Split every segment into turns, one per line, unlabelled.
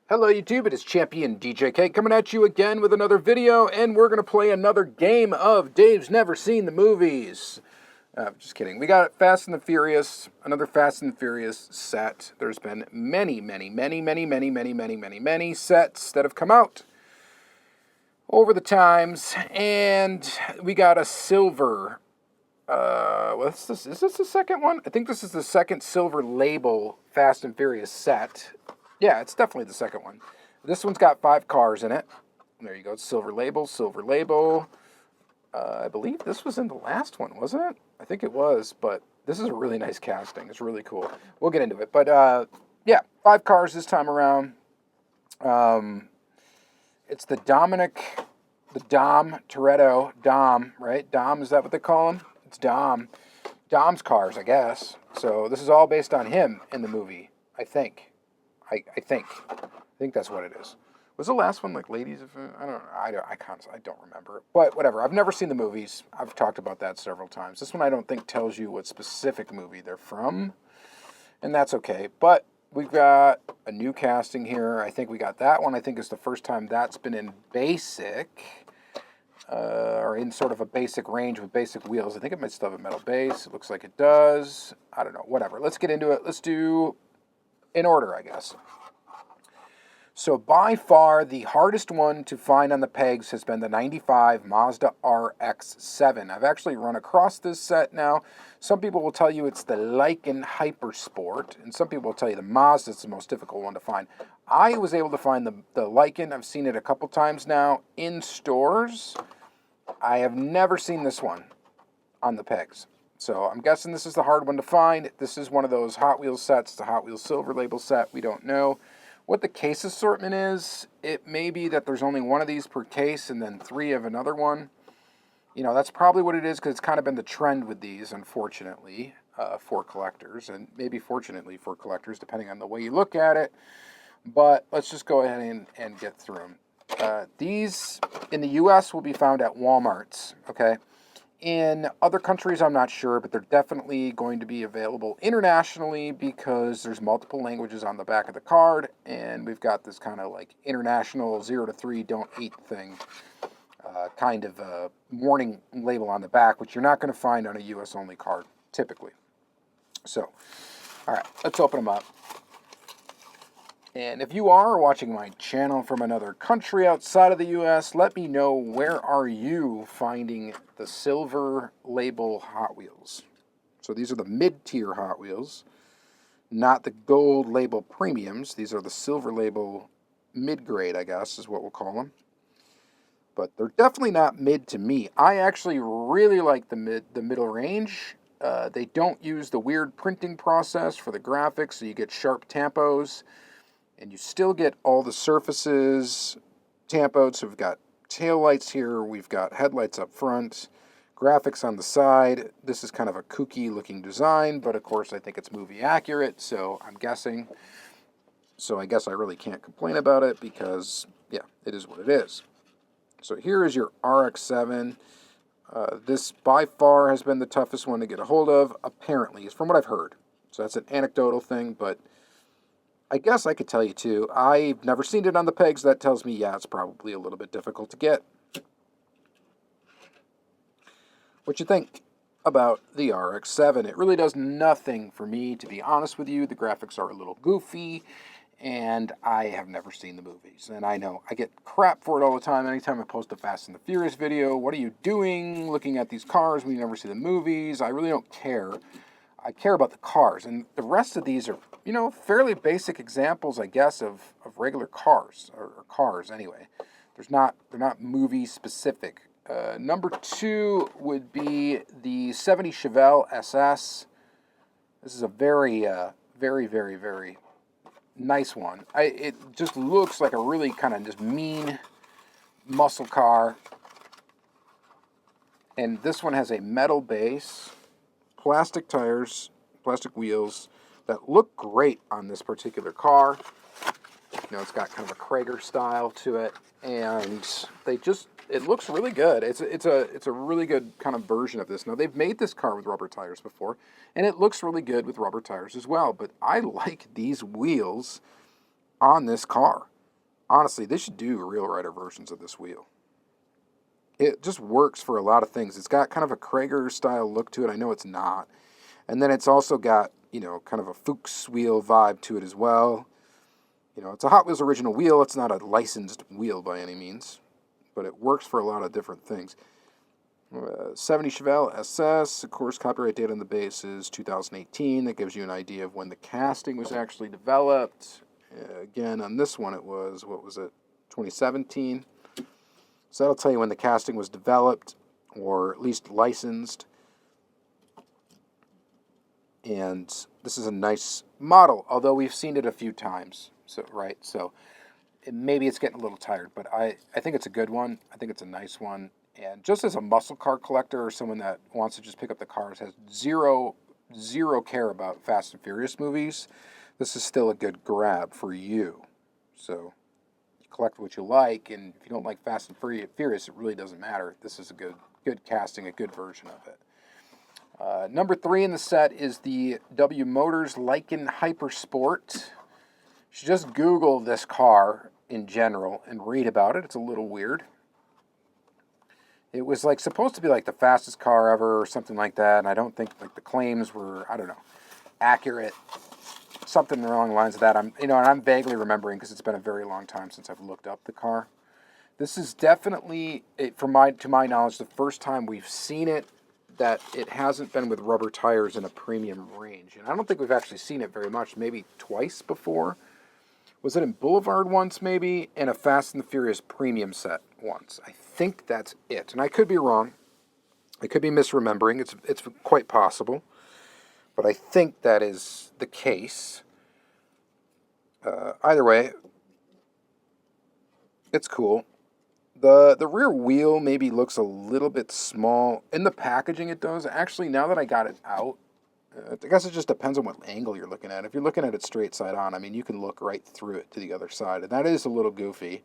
Hello YouTube, it is Championdjk coming at you again with another video, and we're going to play another game of Dave's Never Seen the Movies. Just kidding. We got Fast and the Furious, another Fast and the Furious set. There's been many sets that have come out over the times, and we got a silver, what's this? Is this the second one? I think this is the second silver label Fast and Furious set. Yeah, it's definitely the second one. This one's got 5 cars in it. There you go. It's silver label, silver label. I believe this was in the last one, wasn't it? I think it was, but this is a really nice casting. It's really cool. We'll get into it. But, yeah, 5 cars this time around. It's the Dom Toretto. Dom, right? Dom, is that what they call him? It's Dom. Dom's cars, I guess. So this is all based on him in the movie, I think. I think that's what it is. Was the last one like Ladies of... I don't remember. But whatever. I've never seen the movies. I've talked about that several times. This one I don't think tells you what specific movie they're from. And that's okay. But we've got a new casting here. I think we got that one. I think it's the first time that's been in basic. Or in sort of a basic range with basic wheels. I think it might still have a metal base. It looks like it does. I don't know. Whatever. Let's get into it. Let's do... in order, I guess. So by far, the hardest one to find on the pegs has been the 95 Mazda RX-7. I've actually run across this set now. Some people will tell you it's the Lykan Hypersport, and some people will tell you the Mazda is the most difficult one to find. I was able to find the Lykan. I've seen it a couple times now in stores. I have never seen this one on the pegs. So I'm guessing this is the hard one to find. This is one of those Hot Wheels sets, the Hot Wheels Silver Label set. We don't know what the case assortment is. It may be that there's only one of these per case and then 3 of another one. You know, that's probably what it is because it's kind of been the trend with these, unfortunately, for collectors. And maybe fortunately for collectors, depending on the way you look at it. But let's just go ahead and get through them. These in the U.S. will be found at Walmarts, okay? In other countries, I'm not sure, but they're definitely going to be available internationally because there's multiple languages on the back of the card, and we've got this kind of like international 0 to 3 don't eat thing, kind of a warning label on the back, which you're not going to find on a US-only card, typically. So, all right, let's open them up. And if you are watching my channel from another country outside of the U.S., let me know where are you finding the silver label Hot Wheels. So these are the mid-tier Hot Wheels, not the gold label premiums. These are the silver label mid-grade, I guess, is what we'll call them. But they're definitely not mid to me. I actually really like the middle range. They don't use the weird printing process for the graphics, so you get sharp tampos. And you still get all the surfaces tampoed. So we've got tail lights here. We've got headlights up front. Graphics on the side. This is kind of a kooky looking design. But of course I think it's movie accurate. So I'm guessing. So I guess I really can't complain about it. Because, yeah, it is what it is. So here is your RX-7. This by far has been the toughest one to get a hold of. Apparently. It's from what I've heard. So that's an anecdotal thing. But... I guess I could tell you too. I've never seen it on the pegs. That tells me, yeah, it's probably a little bit difficult to get. What you think about the RX-7? It really does nothing for me, to be honest with you. The graphics are a little goofy, and I have never seen the movies. And I know I get crap for it all the time. Anytime I post a Fast and the Furious video, what are you doing looking at these cars when you never see the movies? I really don't care. I care about the cars, and the rest of these are, you know, fairly basic examples, I guess, of regular cars, or cars anyway. They're not movie specific. Number 2 would be the 70 Chevelle SS. This is a very nice one. It just looks like a really kind of just mean muscle car. And this one has a metal base. Plastic tires, plastic wheels that look great on this particular car. You know, it's got kind of a Krager style to it, and it looks really good. It's a really good kind of version of this. Now they've made this car with rubber tires before, and it looks really good with rubber tires as well. But I like these wheels on this car. Honestly, they should do real rider versions of this wheel. It just works for a lot of things. It's got kind of a Krager style look to it. I know it's not. And then it's also got, you know, kind of a Fuchs wheel vibe to it as well. You know, it's a Hot Wheels original wheel. It's not a licensed wheel by any means, but it works for a lot of different things. 70 Chevelle SS, of course, copyright date on the base is 2018. That gives you an idea of when the casting was actually developed. Again, on this one, it was, what was it, 2017. So that'll tell you when the casting was developed, or at least licensed. And this is a nice model, although we've seen it a few times. So, right, so maybe it's getting a little tired, but I think it's a good one. I think it's a nice one. And just as a muscle car collector or someone that wants to just pick up the cars, has zero care about Fast and Furious movies, this is still a good grab for you. So you collect what you like, and if you don't like Fast and Furious, it really doesn't matter. This is a good casting, a good version of it. Number 3 in the set is the W Motors Lykan Hypersport. You should just Google this car in general and read about it. It's a little weird. It was like supposed to be like the fastest car ever or something like that, and I don't think like the claims were, I don't know, accurate. Something along the lines of that. I'm vaguely remembering because it's been a very long time since I've looked up the car. This is definitely, to my knowledge, the first time we've seen it that it hasn't been with rubber tires in a premium range. And I don't think we've actually seen it very much, maybe twice before. Was it in Boulevard once, maybe, and a Fast and the Furious premium set once? I think that's it. And I could be wrong. I could be misremembering. It's quite possible. But I think that is the case. Either way, it's cool. The rear wheel maybe looks a little bit small. In the packaging it does. Actually, now that I got it out, I guess it just depends on what angle you're looking at. If you're looking at it straight side on, I mean, you can look right through it to the other side. And that is a little goofy.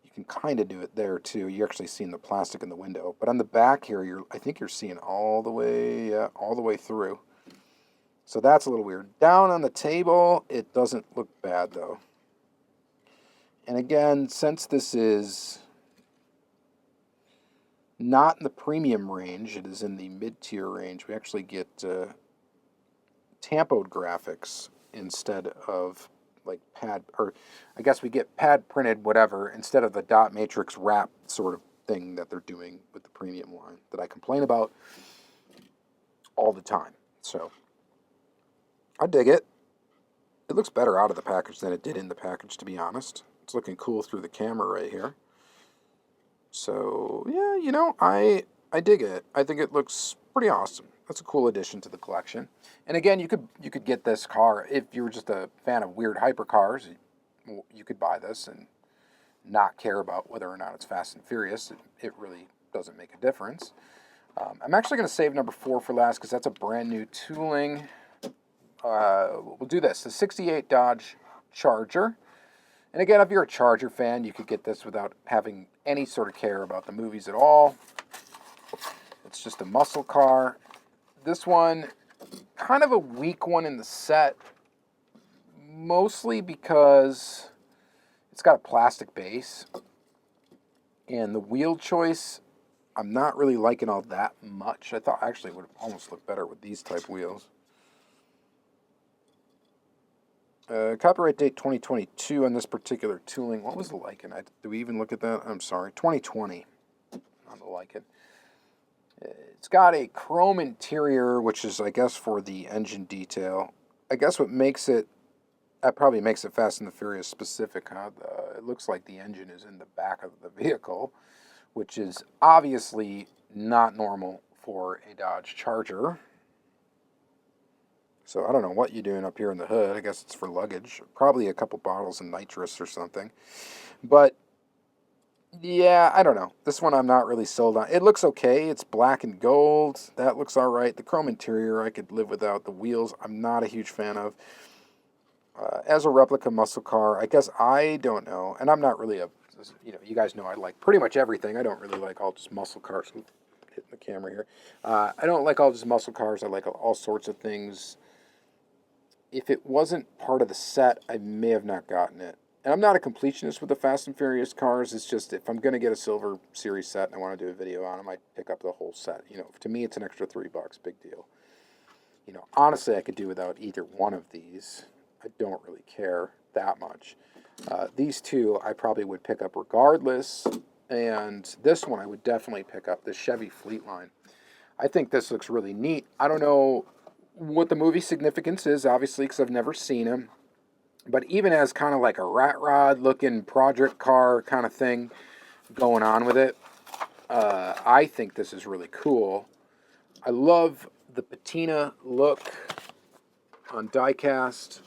You can kind of do it there, too. You're actually seeing the plastic in the window. But on the back here, I think you're seeing all the way through. So that's a little weird. Down on the table, it doesn't look bad, though. And again, since this is not in the premium range, it is in the mid-tier range, we actually get tampoed graphics instead of like pad, or I guess we get pad printed whatever instead of the dot matrix wrap sort of thing that they're doing with the premium line that I complain about all the time. So I dig it. It looks better out of the package than it did in the package, to be honest. It's looking cool through the camera right here. So yeah, you know, I dig it. I think it looks pretty awesome. That's a cool addition to the collection. And again, you could get this car if you were just a fan of weird hypercars. You could buy this and not care about whether or not it's Fast and Furious. It really doesn't make a difference. I'm actually going to save number 4 for last because that's a brand new tooling. We'll do this. The 68 Dodge Charger. And again, if you're a Charger fan, you could get this without having any sort of care about the movies at all. It's just a muscle car. This one, kind of a weak one in the set, mostly because it's got a plastic base. And the wheel choice, I'm not really liking all that much. I thought actually it would almost look better with these type wheels. Copyright date 2022 on this particular tooling. What was the Lykan? Do we even look at that? I'm sorry, 2020 on the Lykan. It's got a chrome interior, which is, I guess, for the engine detail. I guess what makes it, that probably makes it Fast and the Furious specific, huh? It looks like the engine is in the back of the vehicle, which is obviously not normal for a Dodge Charger. So I don't know what you're doing up here in the hood. I guess it's for luggage. Probably a couple bottles of nitrous or something. But yeah, I don't know. This one I'm not really sold on. It looks okay. It's black and gold. That looks all right. The chrome interior I could live without. The wheels I'm not a huge fan of. As a replica muscle car, I guess I don't know. And I'm not really you guys know I like pretty much everything. I don't really like all just muscle cars. Oops, hitting the camera here. I don't like all just muscle cars. I like all sorts of things. If it wasn't part of the set, I may have not gotten it. And I'm not a completionist with the Fast and Furious cars. It's just if I'm going to get a Silver Series set and I want to do a video on them, I pick up the whole set. You know, to me, it's an extra $3, big deal. You know, honestly, I could do without either one of these. I don't really care that much. These two I probably would pick up regardless. And this one I would definitely pick up, the Chevy Fleet Line. I think this looks really neat. I don't know what the movie significance is, obviously, because I've never seen him. But even as kind of like a rat rod looking project car kind of thing going on with it, I think this is really cool. I love the patina look on Diecast.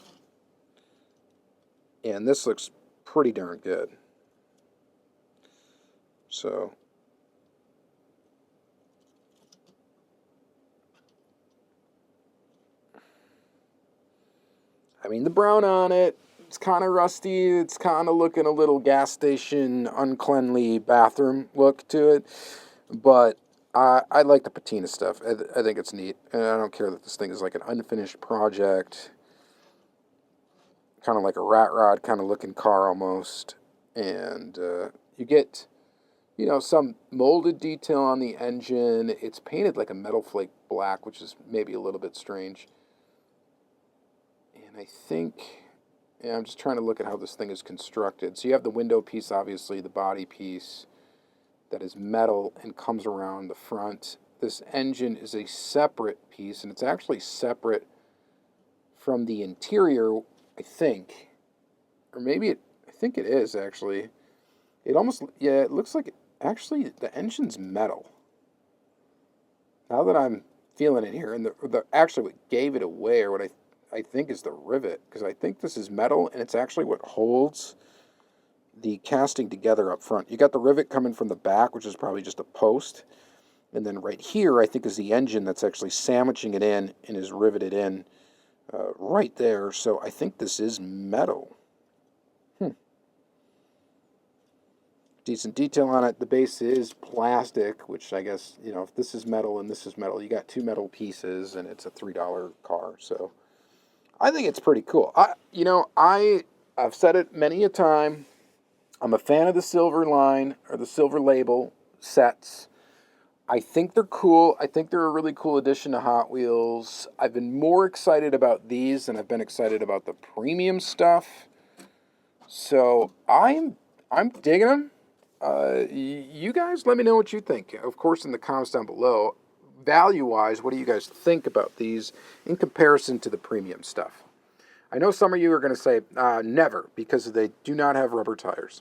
And this looks pretty darn good. So, I mean, the brown on it, it's kind of rusty. It's kind of looking a little gas station, uncleanly bathroom look to it. But I like the patina stuff. I think it's neat. And I don't care that this thing is like an unfinished project. Kind of like a rat rod kind of looking car almost. And you get, you know, some molded detail on the engine. It's painted like a metal flake black, which is maybe a little bit strange. And I think, yeah, I'm just trying to look at how this thing is constructed. So you have the window piece, obviously, the body piece that is metal and comes around the front. This engine is a separate piece, and it's actually separate from the interior, I think. Or maybe I think it is, actually. It almost, yeah, it looks like, actually, the engine's metal. Now that I'm feeling it here, and actually what gave it away, or what I think is the rivet, because I think this is metal, and it's actually what holds the casting together up front. You got the rivet coming from the back, which is probably just a post, and then right here, I think, is the engine that's actually sandwiching it in and is riveted in right there. So I think this is metal. Decent detail on it. The base is plastic, which I guess, you know, if this is metal and this is metal, you got two metal pieces, and it's a $3 car. So I think it's pretty cool. I've said it many a time. I'm a fan of the silver line or the silver label sets. I think they're cool. I think they're a really cool addition to Hot Wheels. I've been more excited about these than I've been excited about the premium stuff. So I'm digging them. You guys let me know what you think. Of course, in the comments down below. Value-wise, what do you guys think about these in comparison to the premium stuff? I know some of you are going to say, never, because they do not have rubber tires.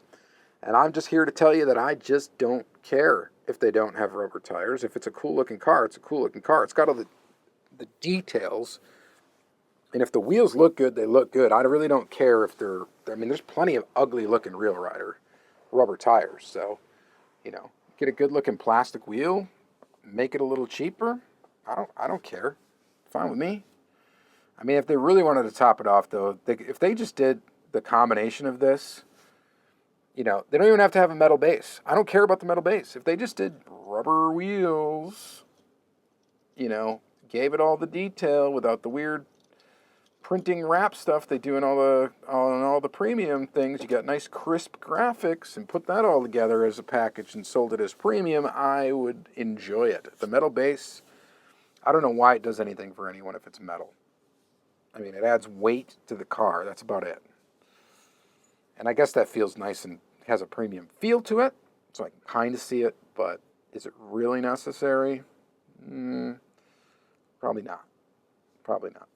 And I'm just here to tell you that I just don't care if they don't have rubber tires. If it's a cool-looking car, it's a cool-looking car. It's got all the details. And if the wheels look good, they look good. I really don't care if they're... I mean, there's plenty of ugly-looking Real Rider rubber tires. So, you know, get a good-looking plastic wheel, make it a little cheaper. I don't care. Fine with me. I mean, if they really wanted to top it off, though, if they just did the combination of this, you know, they don't even have to have a metal base. I don't care about the metal base. If they just did rubber wheels, you know, gave it all the detail without the weird printing wrap stuff they do in all the premium things, you got nice crisp graphics, and put that all together as a package and sold it as premium, I would enjoy it. The metal base, I don't know why it does anything for anyone if it's metal. I mean, it adds weight to the car. That's about it. And I guess that feels nice and has a premium feel to it, so I can kind of see it, but is it really necessary? Probably not. Probably not.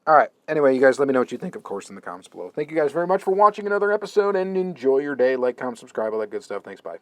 All right. Anyway, you guys let me know what you think, of course, in the comments below. Thank you guys very much for watching another episode, and enjoy your day. Like, comment, subscribe, all that good stuff. Thanks. Bye.